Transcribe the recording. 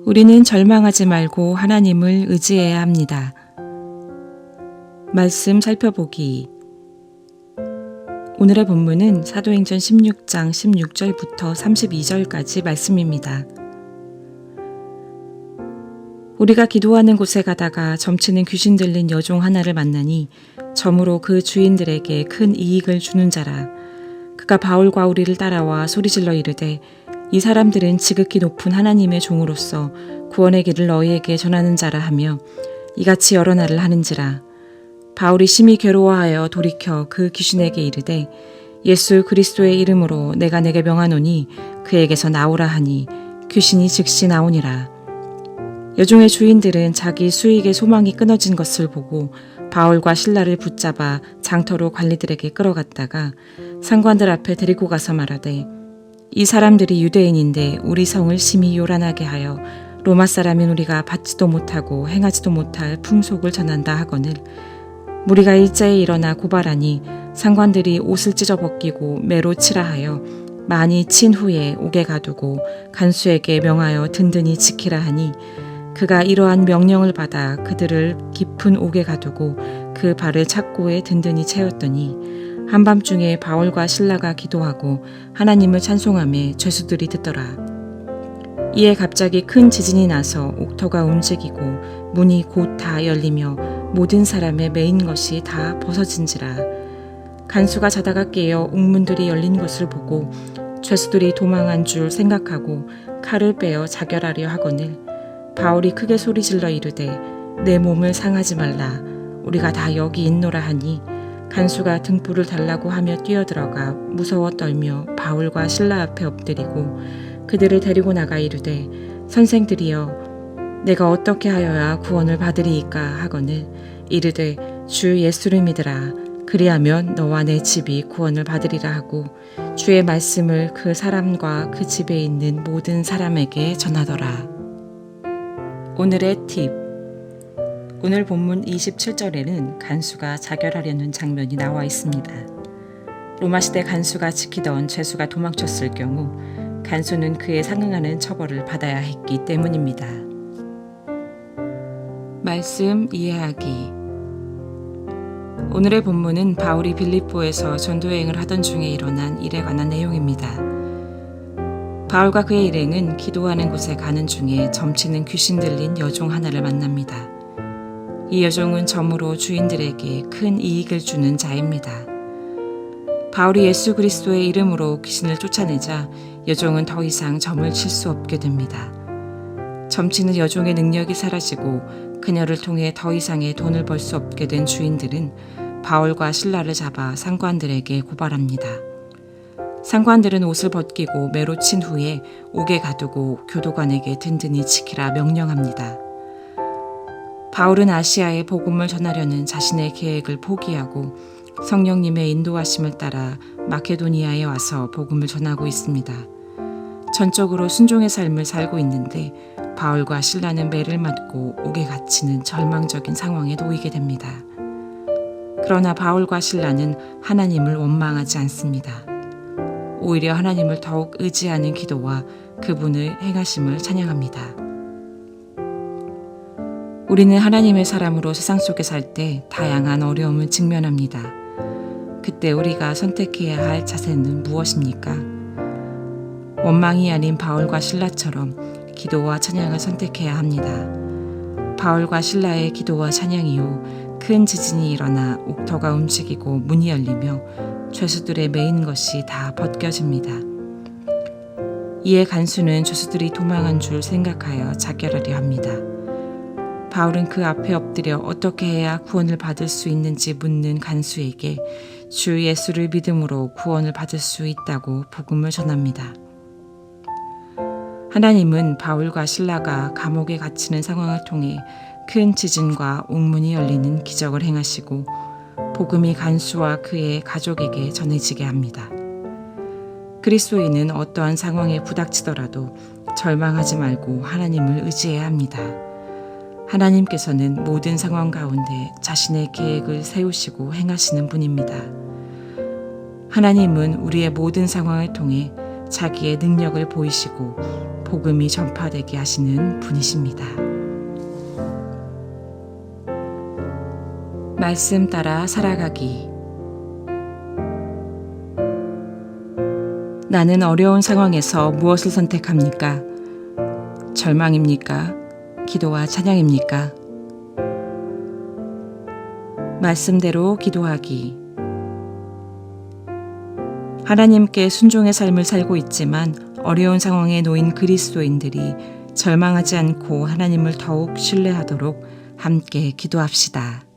우리는 절망하지 말고 하나님을 의지해야 합니다. 말씀 살펴보기. 오늘의 본문은 사도행전 16장 16절부터 32절까지 말씀입니다. 우리가 기도하는 곳에 가다가 점치는 귀신 들린 여종 하나를 만나니 점으로 그 주인들에게 큰 이익을 주는 자라. 그가 바울과 우리를 따라와 소리질러 이르되 이 사람들은 지극히 높은 하나님의 종으로서 구원의 길을 너희에게 전하는 자라 하며 이같이 여러 날을 하는지라. 바울이 심히 괴로워하여 돌이켜 그 귀신에게 이르되 예수 그리스도의 이름으로 내가 내게 명하노니 그에게서 나오라 하니 귀신이 즉시 나오니라. 여종의 주인들은 자기 수익의 소망이 끊어진 것을 보고 바울과 실라를 붙잡아 장터로 관리들에게 끌어갔다가 상관들 앞에 데리고 가서 말하되 이 사람들이 유대인인데 우리 성을 심히 요란하게 하여 로마 사람인 우리가 받지도 못하고 행하지도 못할 풍속을 전한다 하거늘 무리가 일제히 일어나 고발하니 상관들이 옷을 찢어 벗기고 매로 치라 하여 많이 친 후에 옥에 가두고 간수에게 명하여 든든히 지키라 하니 그가 이러한 명령을 받아 그들을 깊은 옥에 가두고 그 발을 착고에 든든히 채웠더니 한밤중에 바울과 실라가 기도하고 하나님을 찬송하며 죄수들이 듣더라. 이에 갑자기 큰 지진이 나서 옥터가 움직이고 문이 곧 다 열리며 모든 사람의 매인 것이 다 벗어진지라. 간수가 자다가 깨어 옥문들이 열린 것을 보고 죄수들이 도망한 줄 생각하고 칼을 빼어 자결하려 하거늘 바울이 크게 소리질러 이르되 내 몸을 상하지 말라. 우리가 다 여기 있노라 하니 간수가 등불을 달라고 하며 뛰어들어가 무서워 떨며 바울과 실라 앞에 엎드리고 그들을 데리고 나가 이르되 선생들이여 내가 어떻게 하여야 구원을 받으리이까 하거늘 이르되 주 예수를 믿으라. 그리하면 너와 내 집이 구원을 받으리라 하고 주의 말씀을 그 사람과 그 집에 있는 모든 사람에게 전하더라. 오늘의 팁. 오늘 본문 27절에는 간수가 자결하려는 장면이 나와 있습니다. 로마시대 간수가 지키던 죄수가 도망쳤을 경우 간수는 그에 상응하는 처벌을 받아야 했기 때문입니다. 말씀 이해하기. 오늘의 본문은 바울이 빌립보에서 전도여행을 하던 중에 일어난 일에 관한 내용입니다. 바울과 그의 일행은 기도하는 곳에 가는 중에 점치는 귀신 들린 여종 하나를 만납니다. 이 여종은 점으로 주인들에게 큰 이익을 주는 자입니다. 바울이 예수 그리스도의 이름으로 귀신을 쫓아내자 여종은 더 이상 점을 칠 수 없게 됩니다. 점치는 여종의 능력이 사라지고 그녀를 통해 더 이상의 돈을 벌 수 없게 된 주인들은 바울과 실라를 잡아 상관들에게 고발합니다. 상관들은 옷을 벗기고 매로 친 후에 옥에 가두고 교도관에게 든든히 지키라 명령합니다. 바울은 아시아에 복음을 전하려는 자신의 계획을 포기하고 성령님의 인도하심을 따라 마케도니아에 와서 복음을 전하고 있습니다. 전적으로 순종의 삶을 살고 있는데 바울과 실라는 매를 맞고 옥에 갇히는 절망적인 상황에 놓이게 됩니다. 그러나 바울과 실라는 하나님을 원망하지 않습니다. 오히려 하나님을 더욱 의지하는 기도와 그분의 행하심을 찬양합니다. 우리는 하나님의 사람으로 세상 속에 살 때 다양한 어려움을 직면합니다. 그때 우리가 선택해야 할 자세는 무엇입니까? 원망이 아닌 바울과 실라처럼 기도와 찬양을 선택해야 합니다. 바울과 실라의 기도와 찬양 이후 큰 지진이 일어나 옥터가 움직이고 문이 열리며 죄수들의 매인 것이 다 벗겨집니다. 이에 간수는 죄수들이 도망한 줄 생각하여 자결하려 합니다. 바울은 그 앞에 엎드려 어떻게 해야 구원을 받을 수 있는지 묻는 간수에게 주 예수를 믿음으로 구원을 받을 수 있다고 복음을 전합니다. 하나님은 바울과 실라가 감옥에 갇히는 상황을 통해 큰 지진과 옥문이 열리는 기적을 행하시고 복음이 간수와 그의 가족에게 전해지게 합니다. 그리스도인은 어떠한 상황에 부닥치더라도 절망하지 말고 하나님을 의지해야 합니다. 하나님께서는 모든 상황 가운데 자신의 계획을 세우시고 행하시는 분입니다. 하나님은 우리의 모든 상황을 통해 자기의 능력을 보이시고 복음이 전파되게 하시는 분이십니다. 말씀 따라 살아가기. 나는 어려운 상황에서 무엇을 선택합니까? 절망입니까? 기도와 찬양입니까? 말씀대로 기도하기. 하나님께 순종의 삶을 살고 있지만 어려운 상황에 놓인 그리스도인들이 절망하지 않고 하나님을 더욱 신뢰하도록 함께 기도합시다.